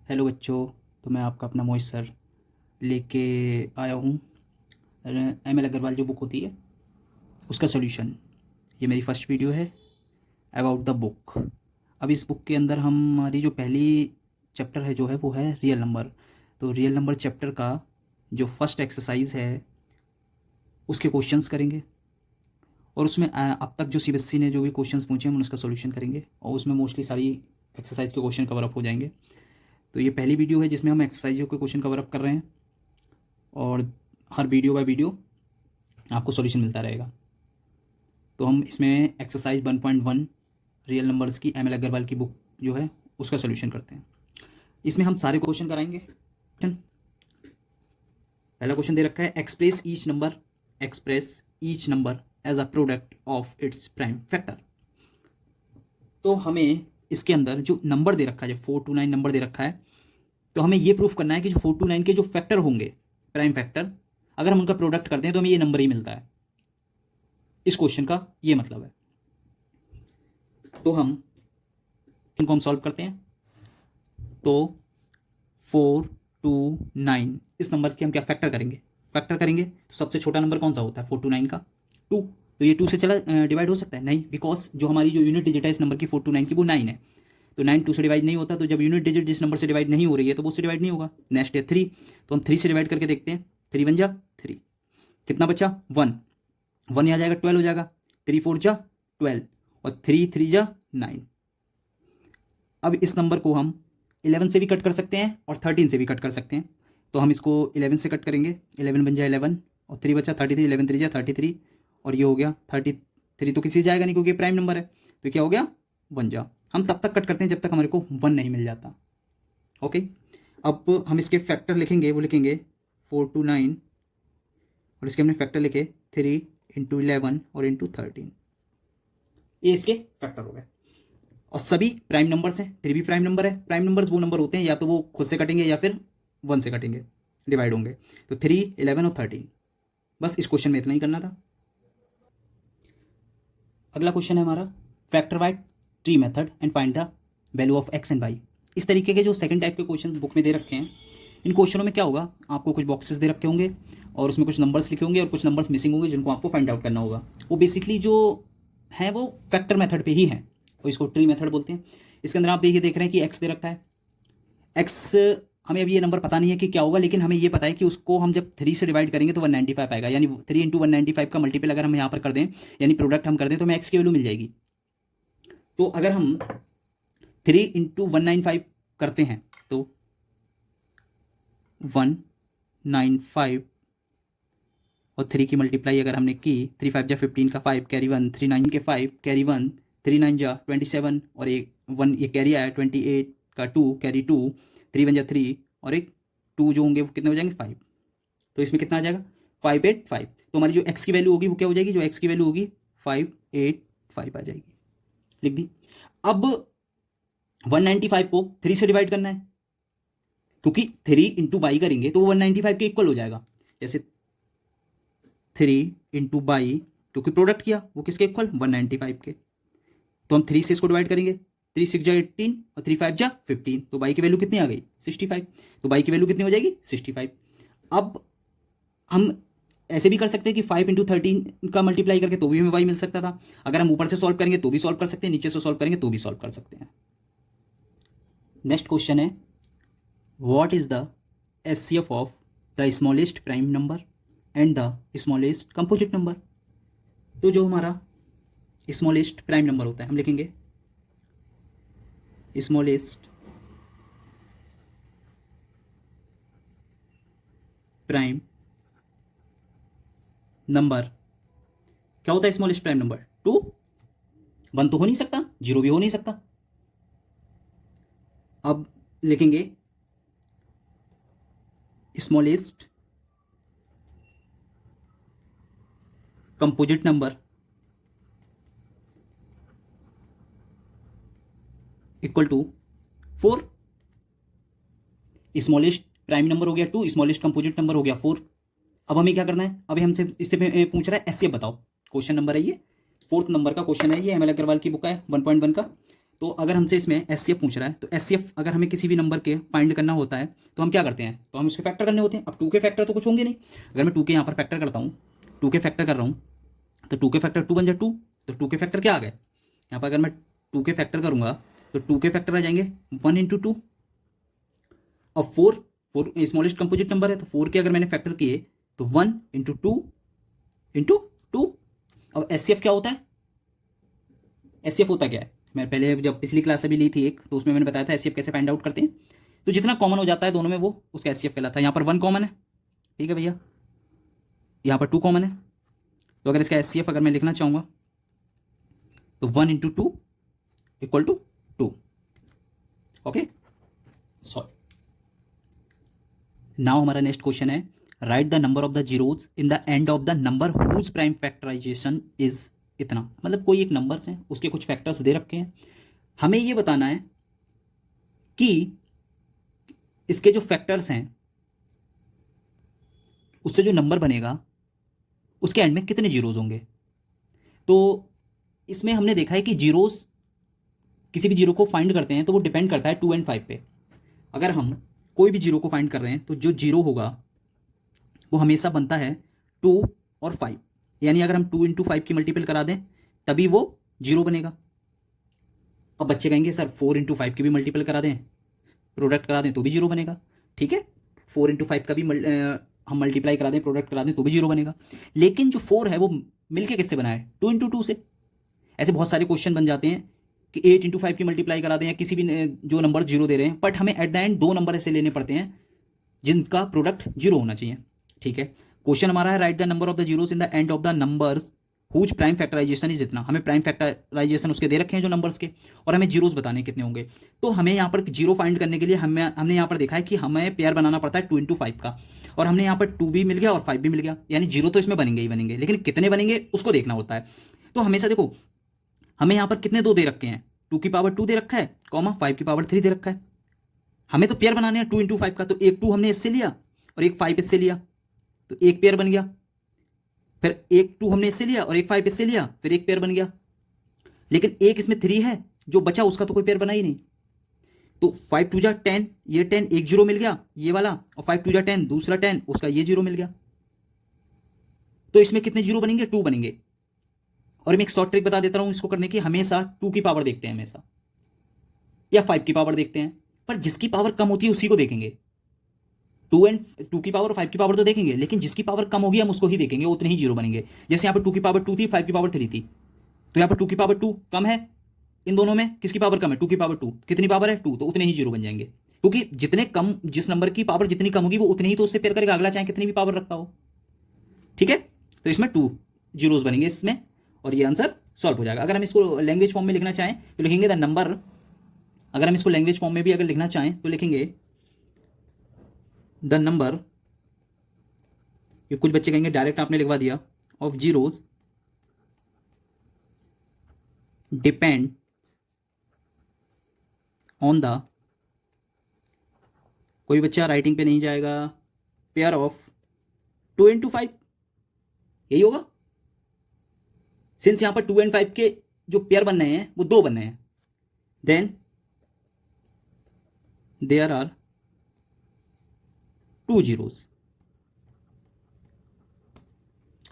Hello बच्चों। तो मैं आपका अपना मोहित सर लेके आया हूँ एम एल अग्रवाल जो बुक होती है उसका सॉल्यूशन। ये मेरी फर्स्ट वीडियो है अबाउट द बुक। अब इस बुक के अंदर हमारी जो पहली चैप्टर है जो है वो है रियल नंबर। तो रियल नंबर चैप्टर का जो फर्स्ट एक्सरसाइज है उसके क्वेश्चंस करेंगे और उसमें अब तक जो सीबीएसई ने जो भी क्वेश्चंस पूछे हैं हम उसका सॉल्यूशन करेंगे और उसमें मोस्टली सारी एक्सरसाइज के क्वेश्चन कवर अप हो जाएंगे। तो ये पहली वीडियो है जिसमें हम एक्सरसाइजों के क्वेश्चन कवर अप कर रहे हैं और हर वीडियो बाय वीडियो आपको सॉल्यूशन मिलता रहेगा। तो हम इसमें एक्सरसाइज 1.1 रियल नंबर्स की एम एल अग्रवाल की बुक जो है उसका सॉल्यूशन करते हैं। इसमें हम सारे क्वेश्चन कराएंगे। पहला क्वेश्चन दे रखा है express each number as a product of its prime factor. तो हमें इसके अंदर जो नंबर दे रखा है जो 429 नंबर दे रखा है तो हमें ये प्रूफ करना है कि जो 429 के जो फैक्टर होंगे प्राइम फैक्टर अगर हम उनका प्रोडक्ट करते हैं तो हमें ये नंबर ही मिलता है। इस क्वेश्चन का ये मतलब है। तो हम इनको हम सॉल्व करते हैं। तो 429 इस नंबर की हम क्या फैक्टर करेंगे तो सबसे छोटा नंबर कौन सा होता है 429 का 2। तो ये 2 से चला डिवाइड हो सकता है नहीं, बिकॉज जो हमारी जो यूनिट डिजिट है इस नंबर की 429 की वो 9 है। तो 9 2 से डिवाइड नहीं होता। तो जब यूनिट डिजिट जिस नंबर से डिवाइड नहीं हो रही है तो वो उससे डिवाइड नहीं होगा। नेक्स्ट है 3। तो हम 3 से डिवाइड करके देखते हैं। 3 1 जा 3, कितना बचा 1 1 यहाँ जाएगा 12 हो जाएगा। 3 4 जा 12 और 3 3 जा 9। अब इस नंबर को हम 11 से भी कट कर सकते हैं और 13 से भी कट कर सकते हैं। तो हम इसको 11 से कट करेंगे। 11 बन जाए 11 और 3 बचा 33। 11 3 जा 33 और ये हो गया 33। तो किसी जाएगा नहीं क्योंकि प्राइम नंबर है। तो क्या हो गया 1 जा। हम तब तक कट करते हैं जब तक हमारे को 1 नहीं मिल जाता। ओके, अब हम इसके फैक्टर लिखेंगे। वो लिखेंगे 429 और इसके हमने फैक्टर लिखे 3 इंटू 11 और इंटू 13। ये इसके फैक्टर हो गए और सभी प्राइम नंबर्स हैं। 3 भी प्राइम नंबर है। प्राइम नंबर्स वो नंबर होते हैं या तो वो खुद से कटेंगे या फिर 1 से कटेंगे डिवाइड होंगे। तो 3 11 और 13। बस इस क्वेश्चन में इतना ही करना था। अगला क्वेश्चन है हमारा factor by tree method and find the value of x and y. इस तरीके के जो सेकंड टाइप के क्वेश्चन बुक में दे रखे हैं इन क्वेश्चनों में क्या होगा, आपको कुछ बॉक्सेस दे रखे होंगे और उसमें कुछ नंबर्स लिखे होंगे और कुछ नंबर्स मिसिंग होंगे जिनको आपको फाइंड आउट करना होगा। वो बेसिकली जो है वो फैक्टर मेथड पे ही है और इसको ट्री मेथड बोलते हैं। इसके अंदर आप देख रहे हैं कि एक्स दे रखा है। एक्स हमें अभी ये नंबर पता नहीं है कि क्या होगा, लेकिन हमें ये पता है कि उसको हम जब 3 से डिवाइड करेंगे तो 195 आएगा। यानी 3 इंटू 195 का मल्टीपल अगर हम यहाँ पर कर दें यानी प्रोडक्ट हम कर दें तो हमें एक्स की वैल्यू मिल जाएगी। तो अगर हम 3 इंटू 195 करते हैं तो 195 और 3 की मल्टीप्लाई अगर हमने की 3 5 जा 15 का 5 कैरी 1 3 9 के 5 कैरी 1 3 9 जा 27 और एक 1 ये कैरी आया 28 का 2 कैरी 2 3 1 जा 3 और एक 2 जो होंगे वो कितने हो जाएंगे 5। तो इसमें कितना आ जाएगा 585। तो हमारी जो एक्स की वैल्यू होगी वो क्या हो जाएगी, जो एक्स की वैल्यू होगी 585 आ जाएगी। लिख दी। अब 195 को 3 से डिवाइड करना है क्योंकि 3 इंटू बाई करेंगे तो वो 195 के इक्वल हो जाएगा। जैसे 3 इंटू बाई क्योंकि प्रोडक्ट किया वो किसके इक्वल 195 के। तो हम 3 से इसको डिवाइड करेंगे। 3 6 जा 18 और 3 5 जा 15। तो बाई की वैल्यू कितनी आ गई 65। तो बाई की वैल्यू कितनी हो जाएगी 65। अब हम ऐसे भी कर सकते हैं कि 5 इंटू 13 का मल्टीप्लाई करके तो भी हमें वाई मिल सकता था। अगर हम ऊपर से सॉल्व करेंगे तो भी सॉल्व कर सकते हैं, नीचे से सॉल्व करेंगे तो भी सॉल्व कर सकते हैं। नेक्स्ट क्वेश्चन है what is the HCF of the smallest prime number and the smallest composite number. तो जो हमारा स्मॉलेस्ट प्राइम नंबर होता है हम लिखेंगे स्मॉलेस्ट प्राइम नंबर क्या होता है स्मॉलेस्ट प्राइम नंबर 2। 1 तो हो नहीं सकता, 0 भी हो नहीं सकता। अब लिखेंगे smallest composite number equal to 4। Smallest prime number हो गया 2, स्मॉलेस्ट कंपोजिट नंबर हो गया 4। अब हमें क्या करना है, अभी हमसे इससे पूछ रहा है एचसीएफ बताओ। क्वेश्चन नंबर है ये 4th नंबर का क्वेश्चन है, ये एम एल अग्रवाल की बुक है 1.1 का। तो अगर हमसे इसमें एचसीएफ पूछ रहा है, तो एचसीएफ अगर हमें किसी भी नंबर के फाइंड करना होता है तो हम क्या करते हैं, तो हम उसके फैक्टर करने होते हैं। अब 2 के फैक्टर तो कुछ होंगे नहीं, अगर मैं 2 के यहाँ पर फैक्टर करता हूँ, 2 के फैक्टर कर रहा हूँ, तो 2 के फैक्टर 2 बन जाए 2, तो 2 के फैक्टर क्या आ गए यहाँ पर, अगर मैं 2 के फैक्टर करूँगा तो 2 के फैक्टर आ जाएंगे 1 इंटू 2 और 4 स्मॉलेस्ट कंपोजिट नंबर है, तो 4 के अगर मैंने फैक्टर किए तो 1 इंटू 2 इंटू 2। अब एचसीएफ क्या होता है, एचसीएफ होता क्या है, मैं पहले जब पिछली क्लास अभी ली थी एक, तो उसमें मैंने बताया था एचसीएफ कैसे फाइंड आउट करते हैं। तो जितना कॉमन हो जाता है दोनों में वो उसका एचसीएफ कहलाता है। यहाँ पर 1 कॉमन है, ठीक है भैया, यहाँ पर 2 कॉमन है, तो अगर इसका एचसीएफ अगर मैं लिखना चाहूँगा तो 1 into 2 equal to 2। Okay, sorry. Now हमारा नेक्स्ट क्वेश्चन है, write the number of the zeros in the end of the number whose prime factorization is इतना। मतलब कोई एक नंबर्स हैं, उसके कुछ फैक्टर्स दे रखे हैं, हमें ये बताना है कि इसके जो फैक्टर्स हैं उससे जो नंबर बनेगा उसके एंड में कितने जीरोज होंगे। तो इसमें हमने देखा है कि जीरोज, किसी भी जीरो को फाइंड करते हैं तो वो डिपेंड करता है 2 और 5 पे। अगर हम कोई भी जीरो को फाइंड कर रहे हैं तो जो जीरो होगा वो हमेशा बनता है 2 और 5, यानी अगर हम 2 इंटू 5 की मल्टीपल करा दें तभी वो जीरो बनेगा। अब बच्चे कहेंगे सर 4 इंटू 5 की भी मल्टीपल करा दें, प्रोडक्ट करा दें तो भी जीरो बनेगा। ठीक है, 4 इंटू 5 का भी हम मल्टीप्लाई करा दें, प्रोडक्ट करा दें तो भी जीरो बनेगा। लेकिन जो 4 है वो मिलके किससे बना है, 2 इंटू 2 से। ऐसे बहुत सारे क्वेश्चन बन जाते हैं कि 8 इंटू 5 की मल्टीप्लाई करा दें या किसी भी जो नंबर जीरो दे रहे हैं, बट हमें एट द एंड 2 नंबर ऐसे लेने पड़ते हैं जिनका प्रोडक्ट जीरो होना चाहिए। ठीक है, क्वेश्चन हमारा है write the number of the zeros in the end of the numbers whose prime factorization is इतना। हमें प्राइम फैक्टराइजेशन उसके दे रखे हैं जो नंबर्स के, और हमें जीरोस बताने कितने होंगे। तो हमें यहाँ पर जीरो फाइंड करने के लिए हमने यहाँ पर देखा है कि हमें पेयर बनाना पड़ता है 2 इंटू 5 का, और हमने यहाँ पर 2 भी मिल गया और 5 भी मिल गया, यानी जीरो तो इसमें बनेंगे ही बनेंगे, लेकिन कितने बनेंगे उसको देखना होता है। तो हमेशा देखो हमें यहाँ पर कितने 2 दे रखे हैं, 2 की पावर 2 दे रखा है, कॉमा 5 की पावर 3 दे रखा है। हमें तो पेयर बनाने हैं 2 इंटू 5 का, तो एक 2 हमने इससे लिया और एक 5 इससे लिया, तो एक पेयर बन गया। फिर एक 2 हमने इससे लिया और एक 5 इससे लिया, फिर एक पेयर बन गया। लेकिन एक इसमें 3 है, जो बचा उसका तो कोई पेयर बना ही नहीं। तो 5 2 जा 10, ये 10 एक जीरो मिल गया ये वाला, और 5 2 जा 10 दूसरा 10 उसका ये जीरो मिल गया। तो इसमें कितने जीरो बनेंगे, 2 बनेंगे। और मैं एक शॉर्ट ट्रिक बता देता हूं इसको करने की, हमेशा 2 की पावर देखते हैं हमेशा, या 5 की पावर देखते हैं, पर जिसकी पावर कम होती है उसी को देखेंगे। 2 की पावर और 5 की पावर तो देखेंगे, लेकिन जिसकी पावर कम होगी हम उसको ही देखेंगे, उतने ही जीरो बनेंगे। जैसे यहाँ पर 2 की पावर 2 थी, 5 की पावर 3 थी, तो यहाँ पर 2 की पावर 2 कम है, इन दोनों में किसकी पावर कम है, 2 की पावर 2, कितनी पावर है 2, तो उतने ही जीरो बन जाएंगे। क्योंकि जितने कम, जिस नंबर की पावर जितनी कम होगी वो उतनी ही तो उससे पेयर करेगा अगला, चाहे कितनी भी पावर रखता हो। ठीक है, तो इसमें 2 जीरोस बनेंगे इसमें, और ये आंसर सॉल्व हो जाएगा। अगर हम इसको लैंग्वेज फॉर्म में लिखना चाहें तो लिखेंगे द नंबर, अगर हम इसको लैंग्वेज फॉर्म में भी अगर लिखना चाहें तो लिखेंगे द नंबर, ये कुछ बच्चे कहेंगे डायरेक्ट आपने लिखवा दिया, of zeros depend on the, कोई बच्चा राइटिंग पे नहीं जाएगा, पेयर ऑफ 2 इंटू 5, यही होगा। सिंस यहां पर 2 एंड 5 के जो पेयर बनने हैं वो 2 बनने हैं, देन देयर आर 2 जीरोस।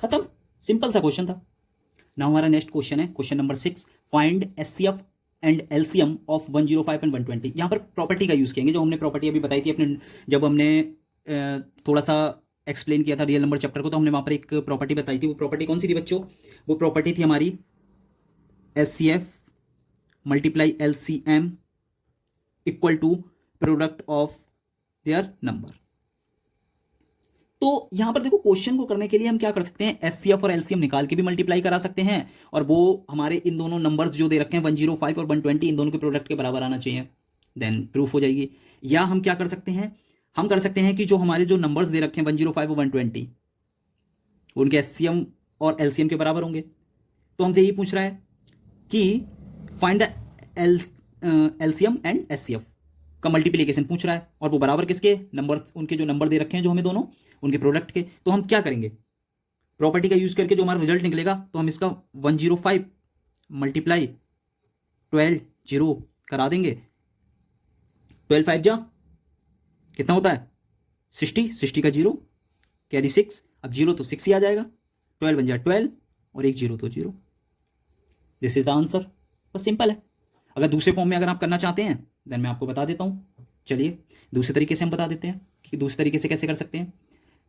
खत्म, सिंपल सा क्वेश्चन था। ना हमारा नेक्स्ट क्वेश्चन है question number 6, find HCF and LCM of 105 and 120। यहाँ पर प्रॉपर्टी का यूज़ करेंगे, जो हमने प्रॉपर्टी अभी बताई थी अपने, जब हमने थोड़ा सा एक्सप्लेन किया था रियल नंबर चैप्टर को, तो हमने वहाँ पर एक प्रॉपर्टी बताई थी। वो प्रॉपर्टी कौन सी थी बच्चों, वो प्रॉपर्टी थी हमारी HCF multiply LCM equal to product of their number. तो यहां पर देखो क्वेश्चन को करने के लिए हम क्या कर सकते हैं, एचसीएफ और एलसीएम निकाल के भी मल्टीप्लाई करा सकते हैं, और वो हमारे इन दोनों नंबर्स जो दे रखे हैं 105 और 120 इन दोनों के प्रोडक्ट के बराबर आना चाहिए, देन प्रूफ हो जाएगी। या हम क्या कर सकते हैं, हम कर सकते हैं कि जो हमारे जो नंबर्स दे रखे हैं 105 और 120 उनके एचसीएम और एलसीएम के बराबर होंगे। तो हमसे यही पूछ रहा है कि find the LCM and HCF का मल्टीप्लिकेशन पूछ रहा है, और वो बराबर किसके, नंबर, उनके जो नंबर दे रखे हैं जो हमें दोनों, उनके प्रोडक्ट के। तो हम क्या करेंगे, प्रॉपर्टी का यूज करके जो हमारा रिजल्ट निकलेगा, तो हम इसका 105 मल्टीप्लाई 12 जीरो करा देंगे। 12 5 जा कितना होता है 60, 60 का जीरो कैरी 6, अब जीरो तो 6 ही आ जाएगा, 12 बन जाए 12 और एक जीरो तो zero. This is the answer. बस सिंपल है। अगर दूसरे फॉर्म में अगर आप करना चाहते हैं देन मैं आपको बता देता हूँ। चलिए दूसरे तरीके से हम बता देते हैं कि दूसरे तरीके से कैसे कर सकते हैं।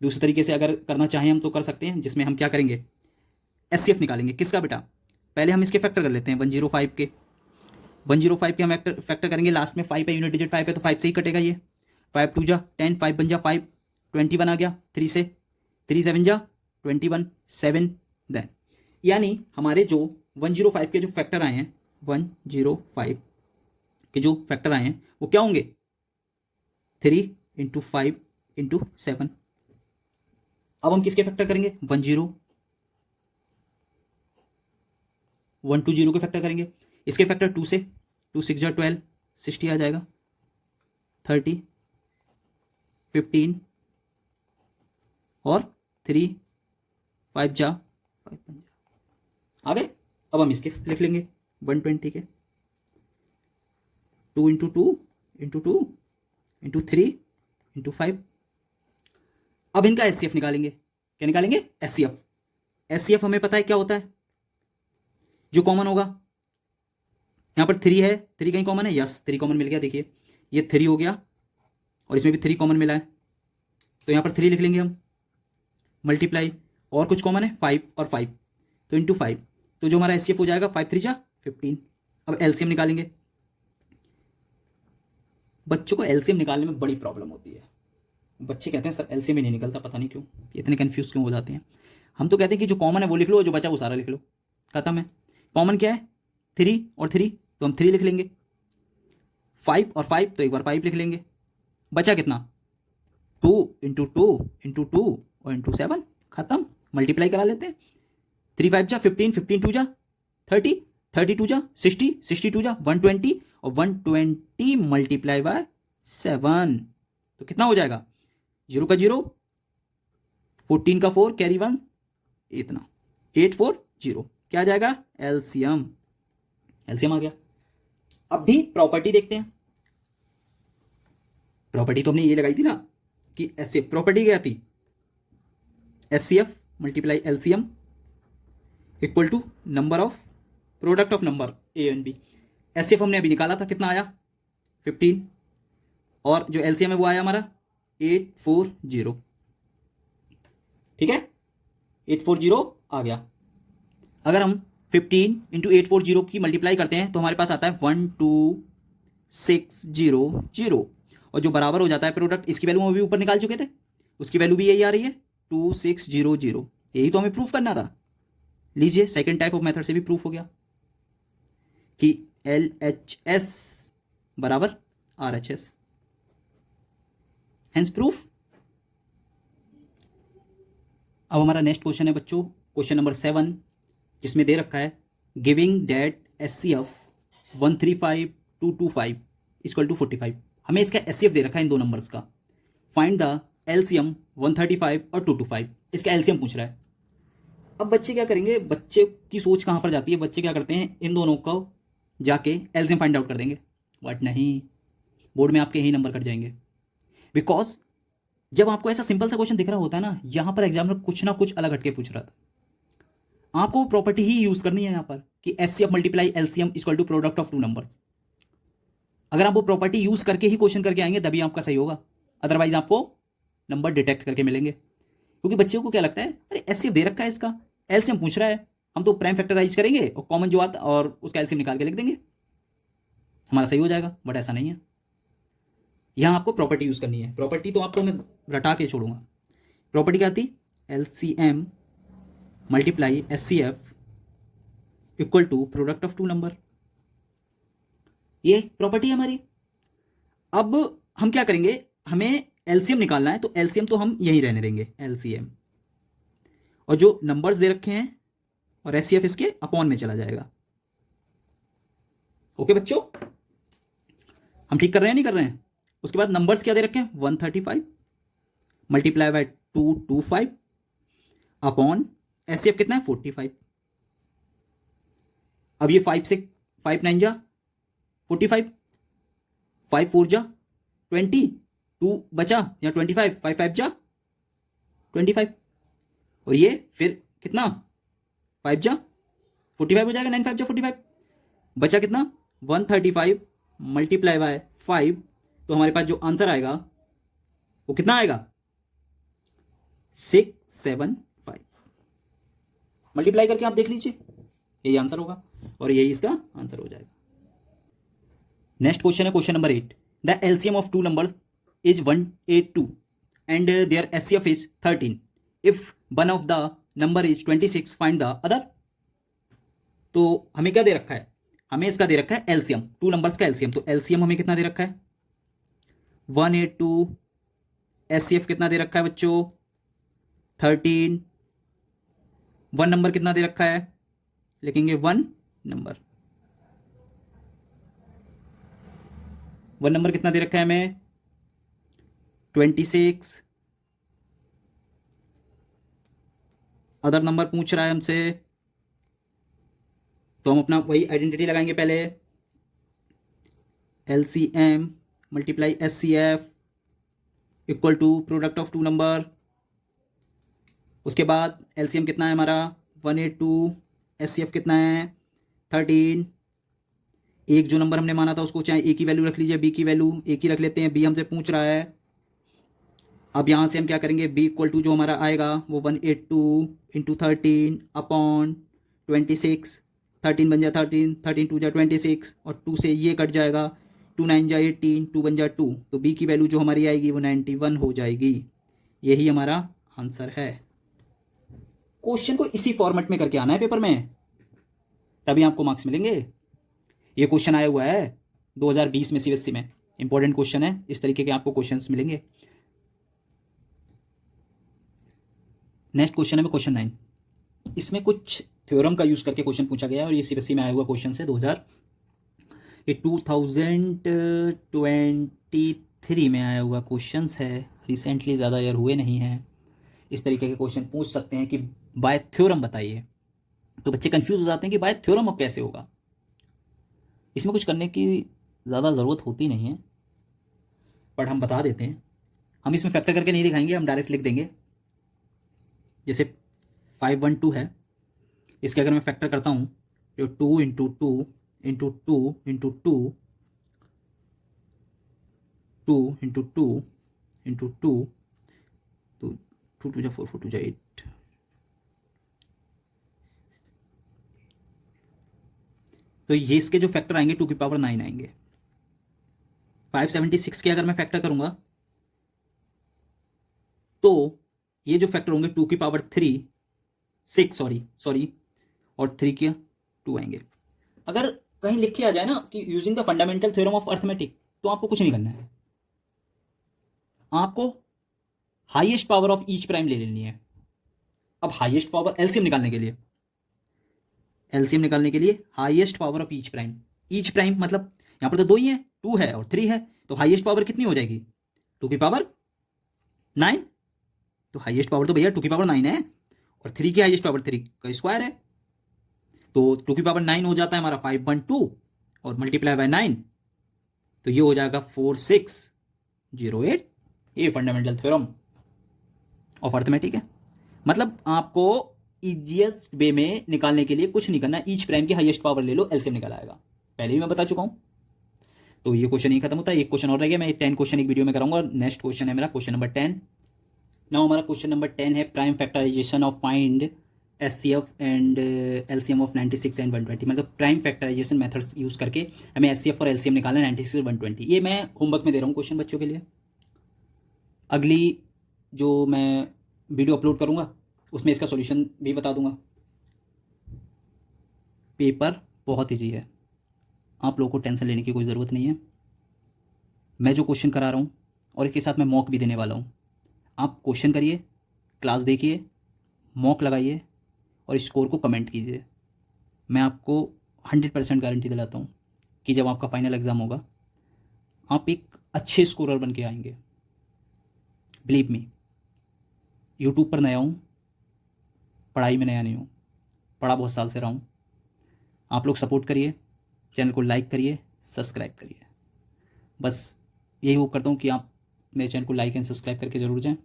दूसरे तरीके से अगर करना चाहें हम तो कर सकते हैं, जिसमें हम क्या करेंगे एचसीएफ निकालेंगे। किसका बेटा, पहले हम इसके फैक्टर कर लेते हैं 105 के। 105 के हम फैक्टर करेंगे, लास्ट में 5 है, यूनिट डिजिट 5 है तो 5 से ही कटेगा ये। 5 2 जा 10, 5 बन जा 5, 21 आ गया 3 से, 3 7 जा 21, 7 देन। यानी हमारे जो 105 के जो फैक्टर आए हैं, 105 के जो फैक्टर आए हैं वो क्या होंगे 3 इंटू 5 इंटू 7। अब हम किसके फैक्टर करेंगे 120 के फैक्टर करेंगे। इसके फैक्टर 2 से, 2 6 जा 12, 60 आ जाएगा, 30, 15 और 3 5 जा 5 बन जा। आ गए। अब हम इसके लिख लेंगे 120 के 2 इंटू 2 इंटू 2 इंटू 3 इंटू 5। अब इनका एचसीएफ निकालेंगे। क्या निकालेंगे एचसीएफ। एचसीएफ हमें पता है क्या होता है, जो कॉमन होगा यहां पर 3 है, 3 कहीं कॉमन है, यस 3 कॉमन मिल गया। देखिए ये 3 हो गया और इसमें भी 3 कॉमन मिला है तो यहां पर 3 लिख लेंगे हम, मल्टीप्लाई और कुछ कॉमन है 5 और 5 तो इंटू 5, तो जो हमारा एचसीएफ हो जाएगा 5 3 जा 15। अब एलसीएम निकालेंगे। बच्चों को एलसीएम निकालने में बड़ी प्रॉब्लम होती है। बच्चे कहते हैं सर एलसीएम ही नहीं निकलता, पता नहीं क्यों इतने कंफ्यूज क्यों हो जाते हैं। हम तो कहते हैं कि जो कॉमन है वो लिख लो, जो बचा वो सारा लिख लो, खत्म है। कॉमन क्या है 3 और 3 तो हम 3 लिख लेंगे, 5 और 5 तो एक बार 5 लिख लेंगे। बचा कितना 2 इंटू 2 इंटू 2 और इंटू 7, खत्म। मल्टीप्लाई करा लेते हैं, 3 5 जा 15, 15 2 जा 30, 32 जा 60, 62 जा 120 और 120 मल्टीप्लाई बाय 7 तो कितना हो जाएगा, 0 का 0, 14 का 4 कैरी 1, इतना 840। क्या आ जाएगा एलसीएम। एलसीएम आ गया। अब भी प्रॉपर्टी देखते हैं। प्रॉपर्टी तो हमने ये लगाई थी ना कि एचसीएफ, प्रॉपर्टी क्या थी HCF multiply LCM equal to number of product of number A and B. HCF हमने अभी निकाला था, कितना आया 15 और जो एलसीएम है वो आया हमारा 840। ठीक है 840 आ गया। अगर हम 15 इंटू 840 की मल्टीप्लाई करते हैं तो हमारे पास आता है 12600 और जो बराबर हो जाता है प्रोडक्ट, इसकी वैल्यू हम अभी ऊपर निकाल चुके थे, उसकी वैल्यू भी यही आ रही है 2600। यही तो हमें प्रूफ करना था। लीजिए सेकेंड टाइप ऑफ मेथड से भी प्रूफ हो गया कि LHS बराबर RHS, हेंस प्रूफ। अब हमारा नेक्स्ट क्वेश्चन है बच्चों, क्वेश्चन नंबर 7, जिसमें दे रखा है giving that HCF 135,225 equal to 45। हमें इसका एचसीएफ दे रखा है इन दो नंबर्स का। फाइंड द एलसीएम 135 और 225, इसका एलसीएम पूछ रहा है। अब बच्चे क्या करेंगे, बच्चे की सोच कहाँ पर जाती है, बच्चे क्या करते हैं इन दोनों को जाके एलसीएम फाइंड आउट कर देंगे, बट नहीं, बोर्ड में आपके यही नंबर कट जाएंगे। बिकॉज जब आपको ऐसा सिंपल सा क्वेश्चन दिख रहा होता है ना, यहाँ पर एग्जामिनर कुछ ना कुछ अलग हटके पूछ रहा था। आपको प्रॉपर्टी ही यूज करनी है यहाँ पर कि HCF multiply LCM equal to product of two numbers. अगर आप वो प्रॉपर्टी यूज करके ही क्वेश्चन करके आएंगे तभी आपका सही होगा, अदरवाइज आपको नंबर डिटेक्ट करके मिलेंगे। क्योंकि बच्चों को क्या लगता है अरे एचसीएफ दे रखा है, इसका एलसीएम पूछ रहा है, हम तो प्राइम फैक्टराइज करेंगे और कॉमन जो आता और उसका एलसीएम निकाल के लिख देंगे, हमारा सही हो जाएगा। बट ऐसा नहीं है, यहाँ आपको प्रॉपर्टी यूज करनी है। प्रॉपर्टी तो आपको मैं रटा के छोड़ूंगा। प्रॉपर्टी क्या थी, LCM multiply HCF equal to product of two number, ये प्रॉपर्टी है हमारी। अब हम क्या करेंगे, हमें एलसीएम निकालना है तो एलसीएम तो हम यहीं रहने देंगे एलसीएम, और जो नंबर्स दे रखे हैं और एचसीएफ इसके अपॉन में चला जाएगा। ओके बच्चों, हम ठीक कर रहे हैं नहीं कर रहे हैं। उसके बाद नंबर्स क्या दे रखे हैं 135 मल्टीप्लाई बाय 225 अपॉन एचसीएफ कितना है 45। अब ये 5 से 5 9 जा 45, 5 4 जा 20, 2 बचा या 25, 5 5 जा 25, और ये फिर कितना 5 जा 45 हो जाएगा, 9 5 जा 45, बचा कितना 135 मल्टीप्लाई बाय 5, तो हमारे पास जो आंसर आएगा वो कितना आएगा 675। मल्टीप्लाई करके आप देख लीजिए, यही आंसर होगा और यही इसका आंसर हो जाएगा। नेक्स्ट क्वेश्चन है question number 8। The LCM of two number is 182 and their HCF is 13। If one of the number is 26 find the other. तो हमें क्या दे रखा है, हमें इसका दे रखा है एलसीएम, टू नंबर्स का एलसीएम। तो एलसीएम हमें कितना दे रखा है 182, एचसीएफ कितना दे रखा है बच्चों 13, वन नंबर कितना दे रखा है, लिखेंगे वन नंबर कितना दे रखा है हमें 26, अदर नंबर पूछ रहा है हमसे, तो हम अपना वही आइडेंटिटी लगाएंगे पहले, LCM multiply HCF equal to product of two number. उसके बाद एलसीएम कितना है हमारा 182, एचसीएफ कितना है 13, एक जो नंबर हमने माना था उसको चाहे ए की वैल्यू रख लीजिए, बी की वैल्यू ए की रख लेते हैं, बी हमसे पूछ रहा है। अब यहाँ से हम क्या करेंगे, बी इक्वल टू जो हमारा आएगा वो 182 इंटू 13 अपॉन 26, 13 बन जाए 13, 13 2 जा 26 और 2 से ये कट जाएगा, 2 9 जा 18, 2 बन जा 2, तो बी की वैल्यू जो हमारी आएगी वो 91 हो जाएगी। यही हमारा आंसर है। क्वेश्चन को इसी फॉर्मेट में करके आना है पेपर में, तभी आपको मार्क्स मिलेंगे। ये क्वेश्चन आया हुआ है 2020 में सीबीएसई में, इंपॉर्टेंट क्वेश्चन है, इस तरीके के आपको क्वेश्चंस मिलेंगे। नेक्स्ट क्वेश्चन है क्वेश्चन 9। इसमें कुछ थ्योरम का यूज करके क्वेश्चन पूछा गया है और ये सीबीएसई में आया हुआ क्वेश्चन है 2023 में आया हुआ क्वेश्चन है, रिसेंटली ज़्यादा ईयर हुए नहीं हैं। इस तरीके के क्वेश्चन पूछ सकते हैं कि बाय थ्योरम बताइए, तो बच्चे कंफ्यूज हो जाते हैं कि बाय थ्योरम अब कैसे होगा। इसमें कुछ करने की ज़्यादा ज़रूरत होती नहीं है, बट हम बता देते हैं। हम इसमें फैक्टर करके नहीं दिखाएंगे, हम डायरेक्ट लिख देंगे। जैसे 512 है, इसके अगर मैं फैक्टर करता हूँ तो 2 into 2 into 2 into 2 2 into 2 into 2, तो 2 2 जा 4 4 2 जा 8, तो ये इसके जो फैक्टर आएंगे 2 की पावर 9 आएंगे। 576 के अगर मैं फैक्टर करूंगा तो ये जो फैक्टर होंगे 2 की पावर 3 6 सॉरी और 3 के 2 आएंगे। अगर कहीं लिख के आ जाए ना कि using the fundamental theorem of arithmetic, तो आपको कुछ नहीं करना है, आपको highest power of each prime ले लेनी है। अब हाईएस्ट पावर एलसीएम निकालने के लिए highest power of each prime मतलब यहां पर तो 2 ही है, 2 है और 3 है, तो हाईएस्ट पावर कितनी हो जाएगी 2 की पावर 9। तो हाईएस्ट पावर तो भैया 2 की पावर 9 है और 3 की हाईएस्ट पावर 3 का स्क्वायर है, तो 2 की पावर 9 हो जाता है हमारा 512 और मल्टीप्लाई बाय 9, तो ये हो जाएगा 4608। ये फंडामेंटल थ्योरम ऑफ अर्थमेटिक है। मतलब आपको इजिएस्ट वे में निकालने के लिए कुछ नहीं करना, ईच प्राइम की हाईएस्ट पावर ले लो, एलसीएम निकल आएगा। पहले ही मैं बता चुका हूं। तो ये क्वेश्चन नहीं खत्म होता, एक क्वेश्चन और रह गया, मैं 10 क्वेश्चन एक वीडियो में कराऊंगा। नेक्स्ट क्वेश्चन है मेरा क्वेश्चन नंबर 10। नाउ हमारा क्वेश्चन नंबर 10 है prime factorization of find HCF and LCM of 96 and 120। मतलब प्राइम फैक्टराइजेशन मेथड्स यूज करके हमें एचसीएफ और एलसीएम निकालना है 96 और 120। ये मैं होमवर्क में दे रहा हूँ क्वेश्चन बच्चों के लिए। अगली जो मैं वीडियो अपलोड करूँगा उसमें इसका सॉल्यूशन भी बता दूंगा। पेपर बहुत ईजी है, आप लोगों को टेंशन लेने की कोई ज़रूरत नहीं है। मैं जो क्वेश्चन करा रहा हूँ और इसके साथ मैं मॉक भी देने वाला हूँ। आप क्वेश्चन करिए, क्लास देखिए, मॉक लगाइए और स्कोर को कमेंट कीजिए। मैं आपको 100% गारंटी दिलाता हूँ कि जब आपका फाइनल एग्ज़ाम होगा आप एक अच्छे स्कोरर बन के आएंगे। बिलीव मी, यूट्यूब पर नया हूँ, पढ़ाई में नया नहीं हूँ, पढ़ा बहुत साल से रहा हूँ। आप लोग सपोर्ट करिए, चैनल को लाइक करिए, सब्सक्राइब करिए। बस यही होप करता हूँ कि आप मेरे चैनल को लाइक एंड सब्सक्राइब करके ज़रूर जाएं,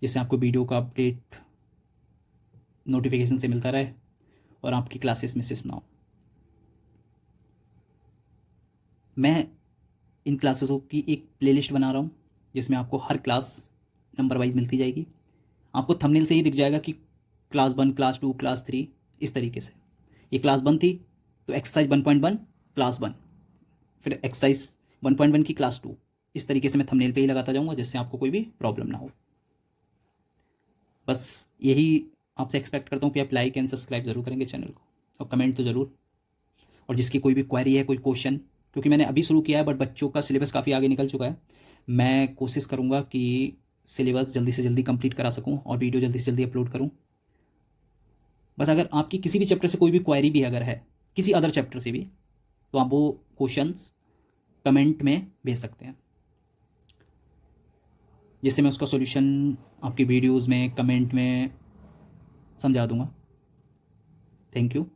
जिससे आपको वीडियो का अपडेट नोटिफिकेशन से मिलता रहे और आपकी क्लासेस मिसेस ना हो। मैं इन क्लासेसों की एक प्लेलिस्ट बना रहा हूँ, जिसमें आपको हर क्लास नंबर वाइज मिलती जाएगी। आपको थंबनेल से ही दिख जाएगा कि क्लास 1, क्लास 2, क्लास 3, इस तरीके से। ये क्लास 1 थी तो एक्सरसाइज 1.1 क्लास 1, फिर एक्सरसाइज 1.1 की क्लास 2, इस तरीके से मैं थंबनेल पे ही लगाता जाऊँगा, जिससे आपको कोई भी प्रॉब्लम ना हो। बस यही आपसे एक्सपेक्ट करता हूँ कि आप लाइक एंड सब्सक्राइब ज़रूर करेंगे चैनल को, और कमेंट तो ज़रूर। और जिसकी कोई भी क्वेरी है, कोई क्वेश्चन, क्योंकि मैंने अभी शुरू किया है बट बच्चों का सिलेबस काफ़ी आगे निकल चुका है, मैं कोशिश करूँगा कि सिलेबस जल्दी से जल्दी कंप्लीट करा सकूँ और वीडियो जल्दी से जल्दी अपलोड करूँ। बस अगर आपकी किसी भी चैप्टर से कोई भी क्वेरी भी अगर है, किसी अदर चैप्टर से भी, तो आप वो क्वेश्चंस कमेंट में भेज सकते हैं, जिससे मैं उसका सॉल्यूशन आपकी वीडियोस में कमेंट में समझा दूंगा। Thank you.